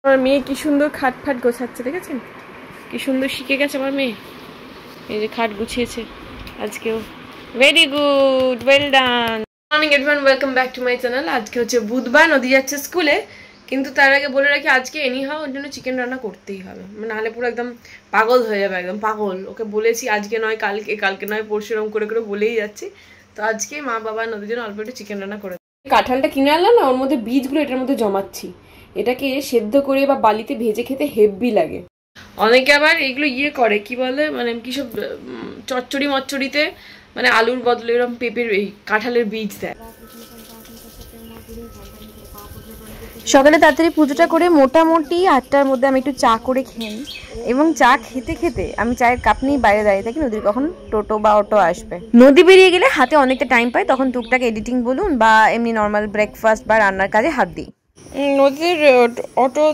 আমার মেয়ে কি সুন্দর খাট ফাট গোছাচ্ছে, দেখেছেন কি সুন্দর শিখে গেছে আমার মেয়ে। এই যে খাট গুছিয়েছে আজকেও। Very good, well done. Morning everyone, welcome back to my channel. আজকে হচ্ছে বুধবার, নদী যাচ্ছে স্কুলে। কিন্তু তার আগে বলে রাখি, আজকে এনিহাও ওর জন্য চিকেন রান্না করতেই হবে, নাহলে পুরো একদম পাগল হয়ে যাবে, একদম পাগল। ওকে বলেছি আজকে নয় কালকে, কালকে নয় পরশু, এরকম করে করে বলেই যাচ্ছি। তো আজকে মা বাবা নদীর জন্য অল্প একটু চিকেন রান্না করে। কাঁঠালটা কিনে আনলাম না, ওর মধ্যে বীজগুলো এটার মধ্যে জমাচ্ছি। এটাকে সেদ্ধ করে বা বালিতে ভেজে খেতে হেভি লাগে। অনেকে আবার এগুলো করে কি বলে, মানে কি সব চচ্চড়ি মচ্চড়িতে মানে আলুর বদলে এরকম পেঁপের এই কাঁঠালের বীজ দেয়। সকালে তাড়াতাড়ি পুজোটা করে মোটামুটি 8টার মধ্যে আমি একটু চা করে খেয়ে নিই, এবং চা খেতে খেতে আমি চায়ের কাপ নিয়ে বাইরে দাঁড়িয়ে থাকি। নদীর কখন টোটো বা অটো আসবে। নদী বেরিয়ে গেলে হাতে অনেকটা টাইম পাই, তখন টুকটাক এডিটিং বলুন বা এমনি নর্মাল ব্রেকফাস্ট বা রান্নার কাজে হাত দিই। নদীর অটো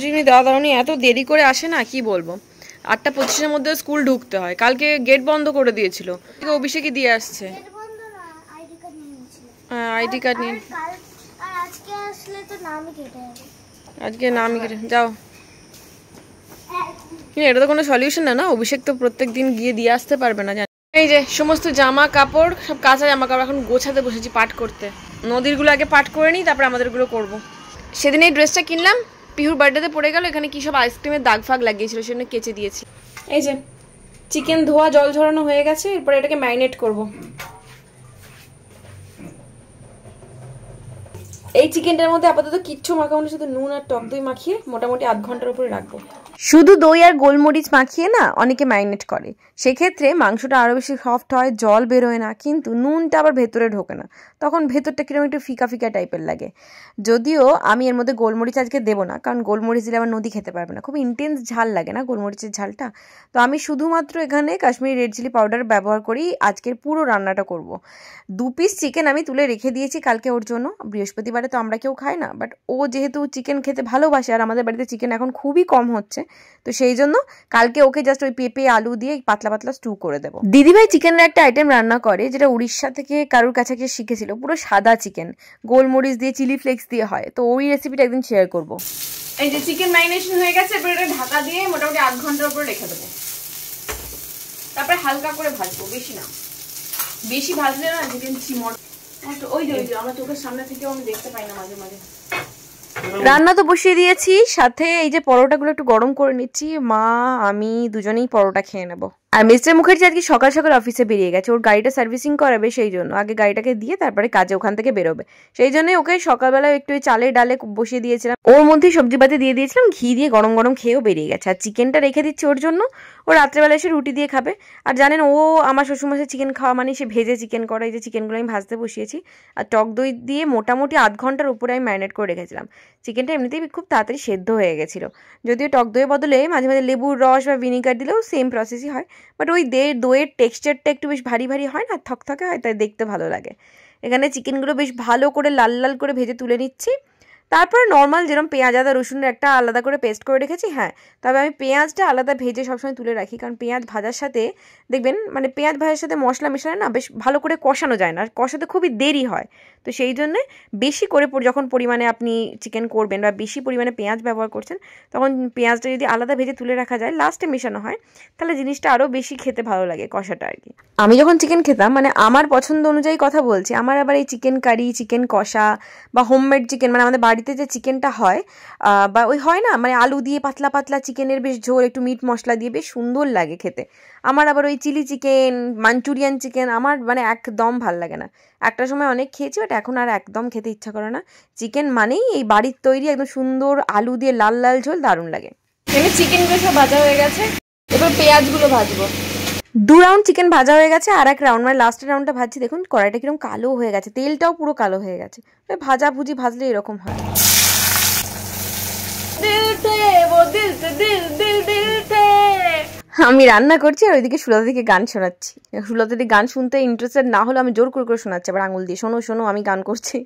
যিনি দাদা উনি এত দেরি করে আসে না, কি বলবো। 8:25-এর মধ্যে স্কুল ঢুকতে হয়। কালকে গেট বন্ধ করে দিয়েছিল। অভিষেকই দিয়ে আসছে আইডি কার্ড নিয়ে। আজকে নামই কেটে যাও। এটা তো কোনো সলিউশন না, অভিষেক তো প্রত্যেক দিন গিয়ে দিয়ে আসতে পারবে না। এই যে সমস্ত জামা কাপড়, সব কাঁচা জামা কাপড় এখন গোছাতে বসেছি পাট করতে। নদীরগুলো আগে পাট করে নিই, তারপরে আমাদেরগুলো করবো। সেদিন এই ড্রেসটা কিনলাম, পিহুর বার্থডেতে পড়ে গেল। এখানে কি সব আইসক্রিমের দাগ ফাগ লাগিয়েছিল, সেজন্য কেচে দিয়েছি। এই যে চিকেন ধোয়া জল ঝরানো হয়ে গেছে, এরপরে এটাকে ম্যারিনেট করব। এই চিকেনটার মধ্যে আপাতত কিচ্ছু মাখাবো না, শুধু নুন আর টক দই মাখিয়ে মোটামুটি 8 ঘন্টার উপরে রাখবো। শুধু দই আর গোলমরিচ মাখিয়ে না অনেকে ম্যারিনেট করে, সেক্ষেত্রে মাংসটা আরও বেশি সফট হয়, জল বেরোয় না, কিন্তু নুনটা আবার ভেতরে ঢোকে না, তখন ভেতরটা কিরকম একটু ফিকা ফিকা টাইপের লাগে। যদিও আমি এর মধ্যে গোলমরিচ আজকে দেবো না, কারণ গোলমরিচ দিলে আবার নদী খেতে পারবে না, খুব ইন্টেন্স ঝাল লাগে না গোলমরিচের ঝালটা। তো আমি শুধুমাত্র এখানে কাশ্মীরি রেড চিলি পাউডার ব্যবহার করি আজকের পুরো রান্নাটা করব। 2 পিস চিকেন আমি তুলে রেখে দিয়েছি কালকে ওর জন্য। বৃহস্পতিবারে তো আমরা কেউ খাই না, বাট ও যেহেতু চিকেন খেতে ভালোবাসে, আর আমাদের বাড়িতে চিকেন এখন খুবই কম হচ্ছে, তো সেই জন্য কালকে ওকে জাস্ট ওই পেঁপে আলু দিয়ে পাতলা পাতলা স্টু করে দেবো। দিদিভাই চিকেনের একটা আইটেম রান্না করে, যেটা উড়িষ্যা থেকে কারুর কাছে শিখেছিল, পুরো সাদা চিকেন গোলমরিচ দিয়ে চিলি ফ্লেক্স দিয়ে হয়। তো ওই রেসিপিটা একদিন শেয়ার করবো। এই যে চিকেন ম্যারিনেশন হয়ে গেছে, এবার এটা ঢাকা দিয়ে মোটামুটি 8 ঘন্টার উপরে রেখে দেবো। তারপরে হালকা করে ভাজবো, বেশি না। বেশি ভাজলে না চিকেন চিমড়। ওই যে আমার চোখের সামনে থেকেও আমি দেখতে পাই না মাঝে মাঝে। রান্না তো বসিয়ে দিয়েছি, সাথে এই যে পরোটাগুলো একটু গরম করে নিচ্ছি। মা আমি দুজনেই পরোটা খেয়ে নেবো। আর মিস্টার মুখার্জি আজকে সকাল সকাল অফিসে বেরিয়ে গেছে, ওর গাড়িটা সার্ভিসিং করাবে, সেই জন্য আগে গাড়িটাকে দিয়ে তারপরে কাজে ওখান থেকে বেরোবে। সেই জন্য ওকে সকালবেলা একটু চালে ডালে বসিয়ে দিয়েছিলাম, ওর মধ্যেই সবজি পাতি দিয়ে দিয়েছিলাম, ঘি দিয়ে গরম গরম খেয়েও বেরিয়ে গেছে। আর চিকেনটা রেখে দিচ্ছি ওর জন্য, ও রাত্রেবেলা এসে রুটি দিয়ে খাবে। আর জানেন ও আমার শ্বশুরমশাই চিকেন খাওয়া মানে সে ভেজে চিকেন করা। এই যে চিকেনগুলো আমি ভাজতে বসিয়েছি, আর টক দই দিয়ে মোটামুটি 8 ঘন্টার উপরে আমি ম্যারিনেট করে রেখেছিলাম। চিকেনটা এমনিতেই খুব তাড়াতাড়ি সেদ্ধ হয়ে গেছিলো, যদিও টক দইয়ের বদলে মাঝে মাঝে লেবুর রস বা ভিনিগার দিলেও সেম প্রসেসই হয়, বাট ওই দইয়ের টেক্সচারটা একটু বেশ ভারী ভারী হয় না, থকথকে হয়, তাই দেখতে ভালো লাগে। এখানে চিকেনগুলো বেশ ভালো করে লাল লাল করে ভেজে তুলে নিচ্ছি। তারপরে নর্মাল যেরকম পেঁয়াজ আদা রসুনের একটা আলাদা করে পেস্ট করে রেখেছি, হ্যাঁ, তবে আমি পেঁয়াজটা আলাদা ভেজে সবসময় তুলে রাখি, কারণ পেঁয়াজ ভাজার সাথে দেখবেন মানে পেঁয়াজ ভাজার সাথে মশলা মেশালে না বেশ ভালো করে কষানো যায় না, আর কষাতে খুবই দেরি হয়। তো সেই জন্যে বেশি করে যখন পরিমাণে আপনি চিকেন করবেন বা বেশি পরিমাণে পেঁয়াজ ব্যবহার করছেন, তখন পেঁয়াজটা যদি আলাদা ভেজে তুলে রাখা যায়, লাস্টে মেশানো হয়, তাহলে জিনিসটা আরও বেশি খেতে ভালো লাগে, কষাটা আর কি। আমি যখন চিকেন খেতাম, মানে আমার পছন্দ অনুযায়ী কথা বলছি, আমার আবার এই চিকেন কারি, চিকেন কষা বা হোমমেড চিকেন, মানে আমাদের বাড়িতে যে চিকেনটা হয় বা ওই হয় না মানে আলু দিয়ে পাতলা পাতলা চিকেনের বেশ ঝোল, একটু মিট মশলা দিয়ে বেশ সুন্দর লাগে খেতে। আমার আবার ওই চিলি চিকেন, মাঞ্চুরিয়ান চিকেন আমার মানে একদম ভাল লাগে না। একটা সময় অনেক খেয়েছি, বাট এখন আর একদম খেতে ইচ্ছা করে না। চিকেন মানেই এই বাড়ির তৈরি একদম সুন্দর আলু দিয়ে লাল লাল ঝোল, দারুণ লাগে। এখানে চিকেনগুলো সব ভাজা হয়ে গেছে, এবার পেঁয়াজগুলো ভাজবো। 2 রাউন্ড চিকেন ভাজা হয়ে গেছে, আর 1 রাউন্ড মানে লাস্টের রাউন্ডটা ভাজছি। দেখুন কড়াইটা কিরকম কালো হয়ে গেছে, তেলটাও পুরো কালো হয়ে গেছে। ভাজা ভুজি ভাজলে এরকম হয়। আমি রান্না করছি আর ওইদিকে সুলতা দিকে গান শোনাচ্ছি। সুলতা দিকে গান শুনতে ইন্টারেস্টেড না হলে আমি জোর করে শোনাচ্ছি, আবার আঙুল দিয়ে, শোনো শোনো আমি গান করছি।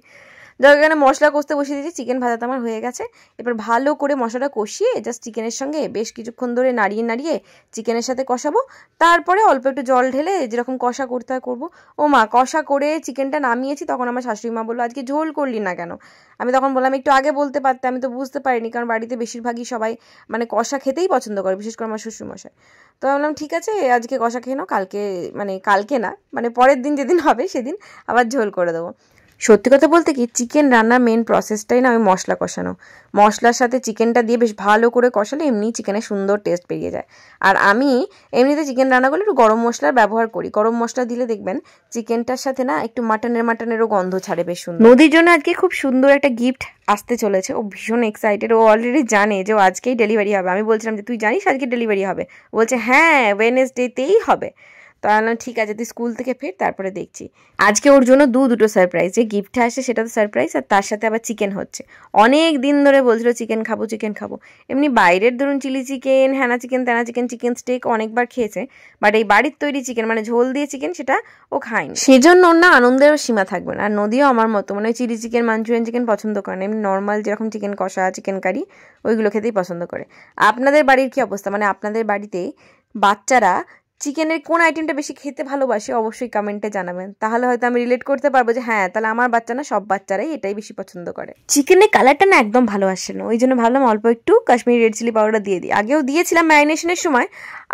যার এখানে মশলা কষতে বসিয়ে দিয়েছি, চিকেন ভাজাটা আমার হয়ে গেছে। এবার ভালো করে মশলাটা কষিয়ে জাস্ট চিকেনের সঙ্গে বেশ কিছুক্ষণ ধরে নাড়িয়ে নাড়িয়ে চিকেনের সাথে কষাবো। তারপরে অল্প একটু জল ঢেলে যেরকম কষা করতে হয় করবো। ও মা, কষা করে চিকেনটা নামিয়েছি, তখন আমার শাশুড়ি মা বললো আজকে ঝোল করলি না কেন? আমি তখন বললাম একটু আগে বলতে পারতে, আমি তো বুঝতে পারিনি, কারণ বাড়িতে বেশিরভাগই সবাই মানে কষা খেতেই পছন্দ করে, বিশেষ করে আমার শ্বশুরমশাই। তো আমি বললাম ঠিক আছে, আজকে কষা খেয়ে নাও, কালকে না মানে পরের দিন যেদিন হবে সেদিন আবার ঝোল করে দেবো। সত্যি কথা বলতে কি, চিকেন রান্নার মেন প্রসেসটাই না ওই মশলা কষানো। মশলার সাথে চিকেনটা দিয়ে বেশ ভালো করে কষালে এমনি চিকেনের সুন্দর টেস্ট বেরিয়ে যায়। আর আমি এমনিতে চিকেন রান্না করলে একটু গরম মশলার ব্যবহার করি। গরম মশলা দিলে দেখবেন চিকেনটার সাথে না একটু মাটনেরও গন্ধ ছাড়ে বেশ সুন্দর। নদীর জন্য আজকে খুব সুন্দর একটা গিফট আসতে চলেছে, ও ভীষণ এক্সাইটেড। ও অলরেডি জানে যে ও আজকেই ডেলিভারি হবে। আমি বলছিলাম যে তুই জানিস আজকে ডেলিভারি হবে? বলছে হ্যাঁ, ওয়েডনেসডেতেই হবে। তো বললাম ঠিক আছে, তুই স্কুল থেকে ফের, তারপরে দেখছি। আজকে ওর জন্য দুটো সারপ্রাইজ, যে গিফটটা আসে সেটা তো সারপ্রাইজ, আর তার সাথে আবার চিকেন হচ্ছে। অনেক দিন ধরে বলছিল চিকেন খাবো। এমনি বাইরের ধরুন চিলি চিকেন, হ্যানা চিকেন, ত্যানা চিকেন, চিকেন স্টেক অনেকবার খেয়েছে, বাট এই বাড়ির তৈরি চিকেন মানে ঝোল দিয়ে চিকেন সেটা ও খায়নি। সেজন্য ওর না আনন্দের সীমা থাকবে না। আর নদীও আমার মতো মানে চিলি চিকেন, মাঞ্চুরিয়ান চিকেন পছন্দ করে না, এমনি নর্মাল যেরকম চিকেন কষা, চিকেন কারি ওইগুলো খেতেই পছন্দ করে। আপনাদের বাড়ির কি অবস্থা? মানে আপনাদের বাড়িতে বাচ্চারা চিকেনের কোন আইটেমটা বেশি খেতে ভালোবাসে অবশ্যই কমেন্টে জানাবেন, তাহলে হয়তো আমি রিলেট করতে পারবো যে হ্যাঁ তাহলে আমার বাচ্চা না, সব বাচ্চারাই এটাই বেশি পছন্দ করে। চিকেনের কালারটা না একদম ভালো আসছে না, ওই জন্য ভাবলাম অল্প একটু কাশ্মীরি রেড চিলি পাউডার দিয়ে দিই। আগেও দিয়েছিলাম ম্যারিনেশনের সময়,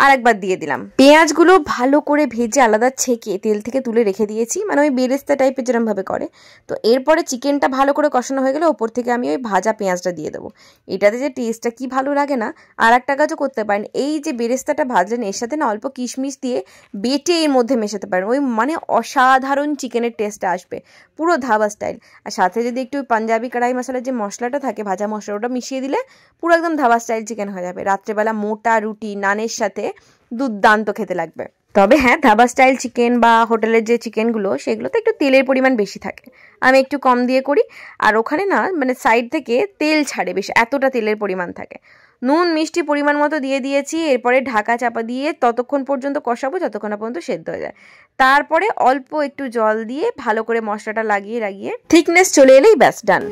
আর একবার দিয়ে দিলাম। পেঁয়াজগুলো ভালো করে ভেজে আলাদা ছেঁকে তেল থেকে তুলে রেখে দিয়েছি, মানে ওই বেরেস্তা টাইপের যেরকমভাবে করে। তো এরপরে চিকেনটা ভালো করে কষানো হয়ে গেলে ওপর থেকে আমি ওই ভাজা পেঁয়াজটা দিয়ে দেবো। এটাতে যে টেস্টটা কি ভালো লাগে না, আর একটা কাজও করতে পারেন, এই যে বেরেস্তাটা ভাজলেন এর সাথে না অল্প কিশমিশ দিয়ে বেটে এর মধ্যে মেশাতে পারেন, ওই মানে অসাধারণ চিকেনের টেস্টটা আসবে, পুরো ধাবা স্টাইল। আর সাথে যদি একটু পাঞ্জাবি কড়াই মশলার যে মশলাটা থাকে, ভাজা মশলা, ওটা মিশিয়ে দিলে পুরো একদম ধাবা স্টাইল চিকেন হয়ে যাবে। রাত্রেবেলা মোটা রুটি নানের সাথে দুর্দান্ত খেতে লাগবে। তবে হ্যাঁ, ধাবা স্টাইল চিকেন বা হোটেলের যে চিকেনগুলো সেগুলোতে একটু তেলের পরিমাণ বেশি থাকে, আমি একটু কম দিয়ে করি। আর ওখানে না মানে সাইড থেকে তেল ছাড়ে বেশ, এতটা তেলের পরিমাণ থাকে। নুন মিষ্টি পরিমাণ মতো দিয়ে দিয়েছি, এরপরে ঢাকা চাপা দিয়ে ততক্ষণ পর্যন্ত কষাবো যতক্ষণ না পর্যন্ত সেদ্ধ হয়ে যায়। তারপরে অল্প একটু জল দিয়ে ভালো করে মশলাটা লাগিয়ে থিকনেস চলে এলেই ব্যাস ডান।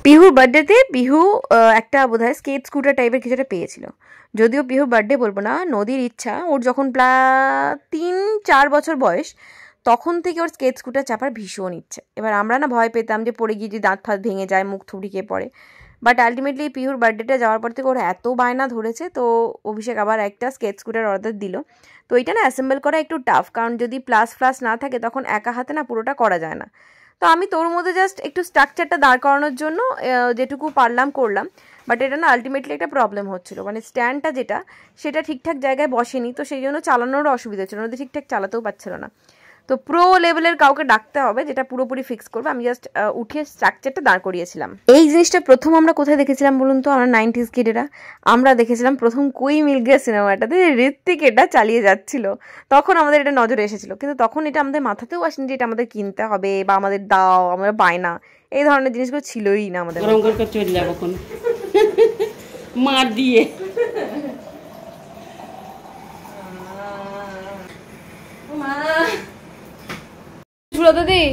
পিহুর বার্থডেতে পিহু একটা বোধহয় স্কেট স্কুটার টাইপের কিছুটা পেয়েছিল। যদিও পিহুর বার্থডে বলবো না, নদীর ইচ্ছা, ওর যখন প্রায় 3-4 বছর বয়স তখন থেকে ওর স্কেট স্কুটার চাপার ভীষণ ইচ্ছে। এবার আমরা না ভয় পেতাম যে পড়ে গিয়ে যদি দাঁত ফাঁত ভেঙে যায়, মুখ থুবড়িকে পড়ে, বাট আলটিমেটলি পিহুর বার্থডেটা যাওয়ার পর থেকে ওর এত বায়না ধরেছে, তো অভিষেক আবার একটা স্কেট স্কুটার অর্ডার দিল। তো এটা না অ্যাসেম্বল করা একটু টাফ, কারণ যদি প্লাস না থাকে তখন একা হাতে না পুরোটা করা যায় না। তো আমি তোর মধ্যে জাস্ট একটু স্ট্রাকচারটা দাঁড় করানোর জন্য যেটুকু পারলাম করলাম, বাট এটা না আলটিমেটলি একটা প্রবলেম হচ্ছিলো, মানে স্ট্যান্ডটা যেটা সেটা ঠিকঠাক জায়গায় বসেনি, তো সেই জন্য চালানোরও অসুবিধা হচ্ছিলো, নদী ঠিকঠাক চালাতেও পারছিল না। তো প্রো লেভেলের কাউকে ডাকতে হবে যেটা পুরোপুরি ফিক্স করবে, আমি জাস্ট উঠিয়ে স্ট্রাকচারটা দাঁড় করিয়েছিলাম। এই জিনিসটা প্রথম আমরা কোথায় দেখেছিলাম বলুন তো? আমরা 90s কিডেরা আমরা দেখেছিলাম প্রথম কোই মিল গিয়া সিনেমাটাতে, ঋত্বিক এটা চালিয়ে যাচ্ছিল, তখন আমাদের এটা নজরে এসেছিল। কিন্তু তখন এটা আমাদের মাথাতেও আসেনি যে এটা আমাদের কিনতে হবে বা আমাদের দাও, আমরা বায়না, এই ধরনের জিনিসগুলো ছিলই না আমাদের। গরম করে চলে যাবো কোন মার দিয়ে। দাদি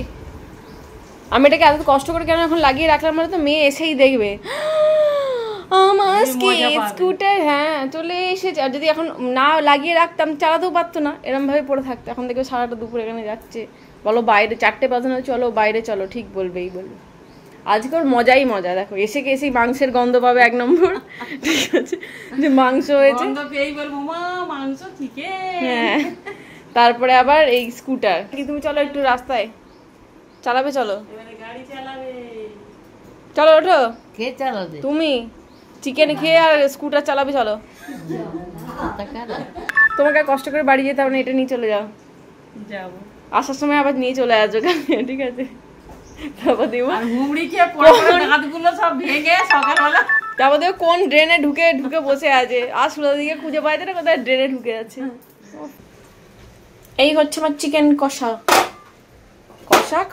আমি এটাকে এত কষ্ট করে কেন এখন লাগিয়ে রাখলাম, মানে তো মেয়ে এসেই দেখবে আমার স্কুটার, হ্যাঁ চলে এসেছে। আর যদি এখন না লাগিয়ে রাখতাম চালাতেও পারতো না, এরম ভাবে পড়ে থাকতো। এখন দেখবে সারাটা দুপুর এখানে যাচ্ছে, বলো বাইরে 4টে বাজানো, চলো বাইরে চলো, ঠিক বলবেই বলবে। আজকে ওর মজাই মজা, দেখো এসেই মাংসের গন্ধ পাবে 1 নম্বর, ঠিক আছে, যে মাংস হয়েছে, হ্যাঁ। তারপরে আবার এই স্কুটার, কি তুমি চলো একটু রাস্তায় চালাবে, চলো চলো ওঠো, কে চালাবে? তুমি চিকেন খেয়ে আর স্কুটার চালাবে, চলো। তোমাকে কষ্ট করে বাড়ি যেতে হবে না, এটা নিয়ে চলে যাও, যাবো আসার সময় আবার নিয়ে চলে আসো, ঠিক আছে? তারপর দেবো কোন ড্রেনে ঢুকে বসে আছে, আর সুরার দিকে খুঁজে পাইছে না কোথায় ড্রেনে ঢুকে আছে। এই হচ্ছে আমার চিকেন কষা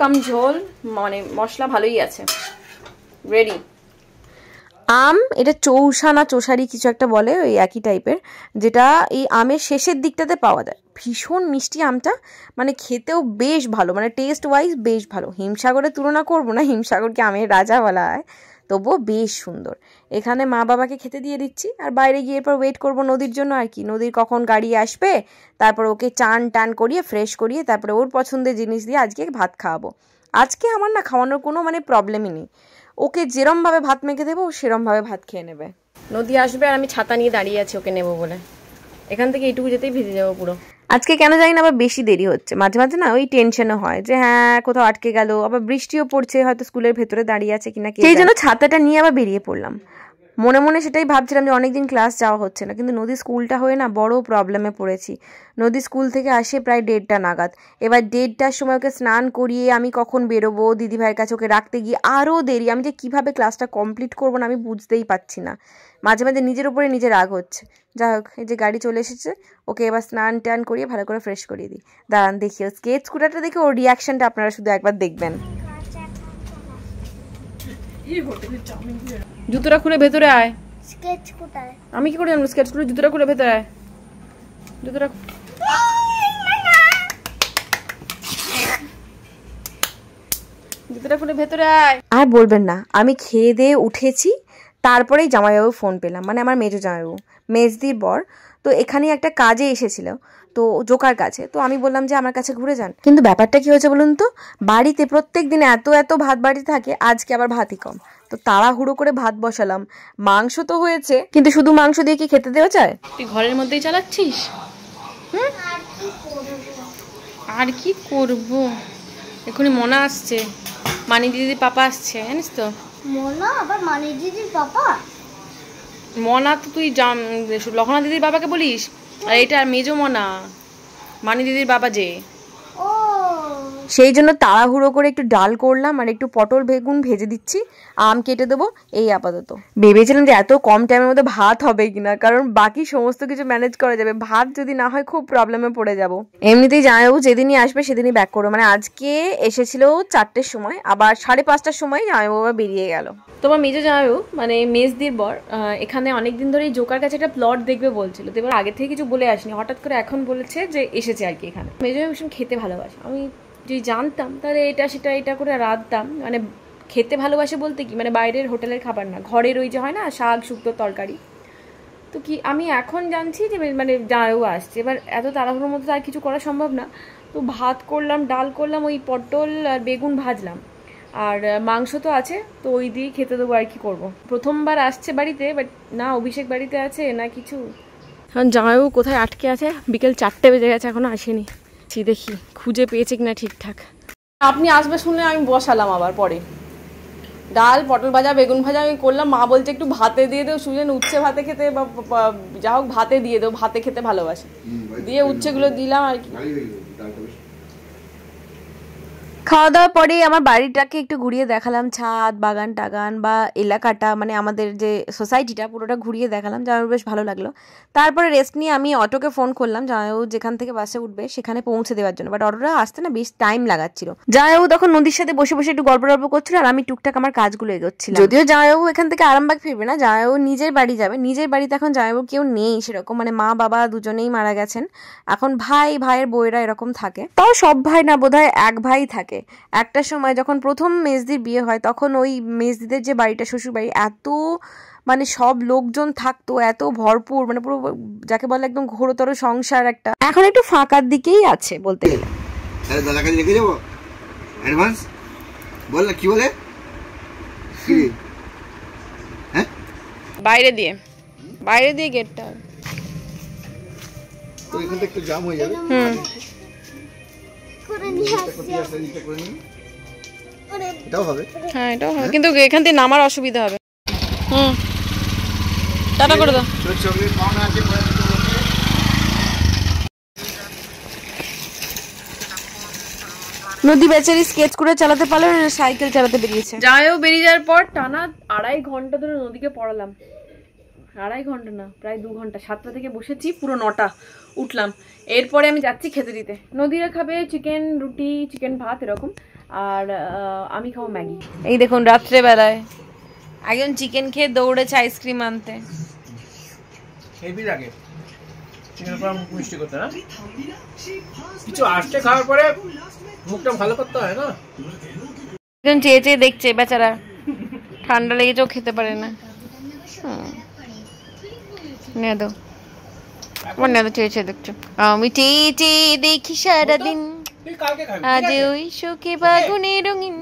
কাম ঝোল, মানে মশলা ভালোই আছে, রেডি। আম, এটা চৌসা না চোষারি কিছু একটা বলে, ওই একই টাইপের, যেটা এই আমের শেষের দিকটাতে পাওয়া যায়। ভীষণ মিষ্টি আমটা, মানে খেতেও বেশ ভালো, মানে টেস্ট ওয়াইজ বেশ ভালো। হিমসাগরের তুলনা করবো না, হিমসাগরকে আমের রাজা বলা হয়, তবুও বেশ সুন্দর। এখানে মা বাবাকে খেতে দিয়ে দিচ্ছি, আর বাইরে গিয়ে এরপর ওয়েট করবো নদীর জন্য আর কি। নদীর কখন গাড়ি আসবে, তারপর ওকে চান টান করিয়ে ফ্রেশ করিয়ে তারপরে ওর পছন্দের জিনিস দিয়ে আজকে ভাত খাওয়াবো। আজকে আমার না খাওয়ানোর কোনো মানে প্রবলেমই নেই, ওকে যেরমভাবে ভাত মেখে দেবো ও সেরমভাবে ভাত খেয়ে নেবে। নদী আসবে আর আমি ছাতা নিয়ে দাঁড়িয়ে আছি ওকে নেবো বলে। এখান থেকে এইটুকু যেতেই ভিজে যাবো পুরো। আজকে কেন জানি না আবার বেশি দেরি হচ্ছে, মাঝে মাঝে না ওই টেনশনও হয় যে হ্যাঁ কোথাও আটকে গেল, আবার বৃষ্টিও পড়ছে, হয়তো স্কুলের ভেতরে দাঁড়িয়ে আছে কিনা, সেই জন্য ছাতাটা নিয়ে আবার বেরিয়ে পড়লাম। মনে মনে সেটাই ভাবছিলাম যে অনেকদিন ক্লাস যাওয়া হচ্ছে না, কিন্তু নদী স্কুলটা হয়ে না বড় প্রবলেমে পড়েছি। নদী স্কুল থেকে আসে প্রায় 1:30 নাগাদ, এবার 1:30টার সময় ওকে স্নান করিয়ে আমি কখন বেরোবো, দিদিভাইয়ের কাছে ওকে রাখতে গিয়ে আরও দেরি। আমি যে কীভাবে ক্লাসটা কমপ্লিট করবো না আমি বুঝতেই পারছি না, মাঝে মাঝে নিজের উপরে নিজে রাগ হচ্ছে। যাই হোক, এই যে গাড়ি চলে এসেছে, ওকে এবার স্নান টান করিয়ে ভালো করে ফ্রেশ করিয়ে দিই। দাঁড়ান দেখি ও স্কেচ স্কুটারটা দেখে ওর রিয়াকশনটা আপনারা শুধু একবার দেখবেন। জুতোটা খুলে ভেতরে আয়। স্কেচ কোথায়? আমি কি করে জানবো স্কেচ খুলে? জুতোটা খুলে ভেতরে আয়, জুতোটা খুলে ভেতরে আয়। আর বলবেন না, আমি খেয়ে দিয়ে উঠেছি, তারপরেই জামাইবাবু ফোন পেলাম, মানে আমার মেজো জামাইবাবু, মেজদির বর। তো এখানে একটা কাজে এসেছিল, তো জোকার কাছে। তো আমি বললাম যে আমার কাছে ঘুরে যান, কিন্তু ব্যাপারটা কি হয়েছে বলুন তো, বাড়িতে প্রত্যেক দিন এত এত ভাত বাড়িতে থাকে, আজকে আবার ভাতই কম। তো তাড়াহুড়ো করে ভাত বসালাম, মাংস তো হয়েছে, কিন্তু শুধু মাংস দিয়ে কি খেতে দেওয়া যায়? তুই ঘরের মধ্যেই চালাচ্ছিস? আর কি করব, এখনই মনে আসছে, মানি দিদির পাপা আসছে জানিস তো। মোনা আবার মানি দিদির পাপা? মনা তো তুই লখনা দিদির বাবাকে বলিস, আর এটা মেজো মনা, মানি দিদির বাবা যে। ও সেই জন্য তাড়াহুড়ো করে একটু ডাল করলাম আর একটু পটল বেগুন ভেজে দিচ্ছি, আম কেটে দেবো, এই আপাতত। ভেবেছিলাম যে এত কম টাইমের মধ্যে ভাত হবে কিনা, কারণ বাকি সমস্ত কিছু ম্যানেজ করা যাবে, ভাত যদি না হয় খুব প্রবলেমে পড়ে যাব। এমনিতেই জামাইবাবু যেদিনই আসবে সেদিনই ব্যাক করবো, মানে আজকে এসেছিল 4টের সময়, আবার 5:30টার সময় জামাইবাবু বেরিয়ে গেল। তোমার মেজো জামাইবাবু মানে মেজদির বর এখানে অনেকদিন ধরে জোকার কাছে একটা প্লট দেখবে বলছিল, তো এবার আগে থেকে কিছু বলে আসেনি, হঠাৎ করে এখন বলেছে যে এসেছে আর কি। এখানে মেজো ভীষণ খেতে ভালোবাসে, আমি যদি জানতাম তাহলে এটা সেটা এটা করে রাঁধতাম। মানে খেতে ভালোবাসে বলতে কি, মানে বাইরের হোটেলের খাবার না, ঘরের ওই যে হয় না শাক শুক্তো তরকারি। তো কি আমি এখন জানছি যে মানে জামাইবাবু আসছে, এবার এত তাড়াহুড়োর মধ্যে আর কিছু করা সম্ভব না। তো ভাত করলাম, ডাল করলাম, ওই পটল আর বেগুন ভাজলাম, আর মাংস তো আছে, তো ওই দিয়েই খেতে দেবো আর কি করবো। প্রথমবার আসছে বাড়িতে, বাট না অভিষেক বাড়িতে আছে না কিছু। এখন জামাইবাবু কোথায় আটকে আছে, বিকেল 4টে বেজে গেছে এখনো আসেনি। দেখি খুঁজে পেয়েছে কিনা ঠিকঠাক। আপনি আসবে শুনলে আমি বসালাম আবার পরে ডাল পটল ভাজা বেগুন ভাজা আমি করলাম। মা বলছে একটু ভাতে দিয়ে দেও, সুজন উচ্ছে ভাতে খেতে বা যা হোক ভাতে দিয়ে দেও, ভাতে খেতে ভালোবাসে, দিয়ে উচ্ছেগুলো দিলাম আর কি। খাওয়া দাওয়ার পরে আমার বাড়িটাকে একটু ঘুরিয়ে দেখালাম, ছাদ বাগান টাগান বা এলাকাটা, মানে আমাদের যে সোসাইটিটা পুরোটা ঘুরিয়ে দেখালাম, জামাইবাবু বেশ ভালো লাগলো। তারপরে রেস্ট নিয়ে আমি অটোকে ফোন করলাম, জামাইবাবু যেখান থেকে বাসে উঠবে সেখানে পৌঁছে দেওয়ার জন্য, বাট অটোটা আসতে না বেশ টাইম লাগাচ্ছিল। জামাইবাবু তখন নদীর সাথে বসে বসে একটু গল্প করছিল, আর আমি টুকটাক আমার কাজগুলো এগোচ্ছিলাম। যদিও জামাইবাবু এখান থেকে আরামবাগ ফিরবে না, জামাইবাবু নিজের বাড়ি যাবে। নিজের বাড়িতে এখন জামাইবাবু কেউ নেই সেরকম, মানে মা বাবা দুজনেই মারা গেছেন, এখন ভাইয়ের বউয়েরা এরকম থাকে। তাও সব ভাই না, বোধহয় এক ভাই থাকে। একটা সময় যখন প্রথম মেজদির বিয়ে হয়, তখন ওই মেজদিদের যে বাড়িটা শ্বশুর বাড়ি, এত মানে সব লোকজন থাকতো, এত ভরপুর, মানে পুরো যাকে বলে একদম ঘোরতর সংসার একটা। এখন একটু ফাঁকার দিকেই আছে বলতে গেলে। দাদা কাছে রেখে যাবো অ্যাডভান্স, বল কি বলে হ্যাঁ বাইরে দিয়ে গেটটা, তো এখান থেকে একটু জাম হয়ে যাবে। করে নিয়ে আসছি। এটাও হবে, হ্যাঁ এটাও হবে, কিন্তু এখান থেকে নামার অসুবিধা হবে। টাটা করে দাও। নদী বেচারি স্কেচ করে চালাতে পারলো না, সাইকেল চালাতে বেরিয়েছে। যাইও বেরিয়ে যাওয়ার পর টানা 2.5 ঘন্টা ধরে নদীকে পড়ালাম। 2.5 ঘন্টা না, প্রায় 2 ঘন্টা। 7টা থেকে বসেছি, পুরো 9টা উঠলাম। এরপরে আমি যাচ্ছি খেতে দিতে। নদীরা খাবে চিকেন রুটি, চিকেন ভাত এরকম, আর আমি খাবো ম্যাগি। এই দেখুন রাত্রেবেলায় একজন চিকেন খেয়ে দৌড়েছে আইসক্রিম আনতে। হেভি লাগে চিকেন পকোড়া মুখ মিষ্টি করতে না, কিছু আসছে খাওয়ার পরে মুখটা ভালো করতে হয় না। একজন চেয়ে চেয়ে দেখছে বেচারা, ঠান্ডা লেগেছেও খেতে পারে না। নেদো আমার নেদো চেয়ে চেয়ে দেখছো, আমি চেয়ে চেয়ে দেখি সারাদিন আজ ওই শোকে বাগুনে রঙিন।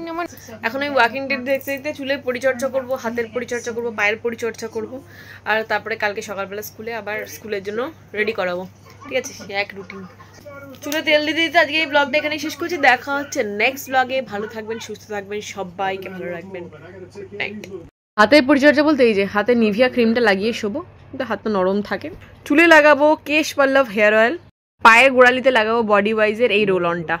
এখন আমি ওয়াকিং ডেট দেখতে দেখতে চুলের পরিচর্যা করব, হাতের পরিচর্যা করব, পায়ের পরিচর্যা করব, আর তারপরে কালকে সকালবেলা স্কুলে আবার স্কুলের জন্য রেডি করাবো। ঠিক আছে, এক রুটিন। চুলে তেল দিতে দিতে আজকে এই ব্লগটা এখানে শেষ করছি। দেখা হচ্ছে নেক্সট ব্লগে। ভালো থাকবেন, সুস্থ থাকবেন, সবাইকে ভালো রাখবেন। হাতের পরিচর্যা বলতে এই যে হাতে নিভিয়া ক্রিমটা লাগিয়ে শোবো, কিন্তু হাত তো নরম থাকে। চুলে লাগাবো কেশ পল্লব হেয়ার অয়েল, পায়ের গোড়ালিতে লাগাবো বডি ওয়াইজের এই রোল অনটা।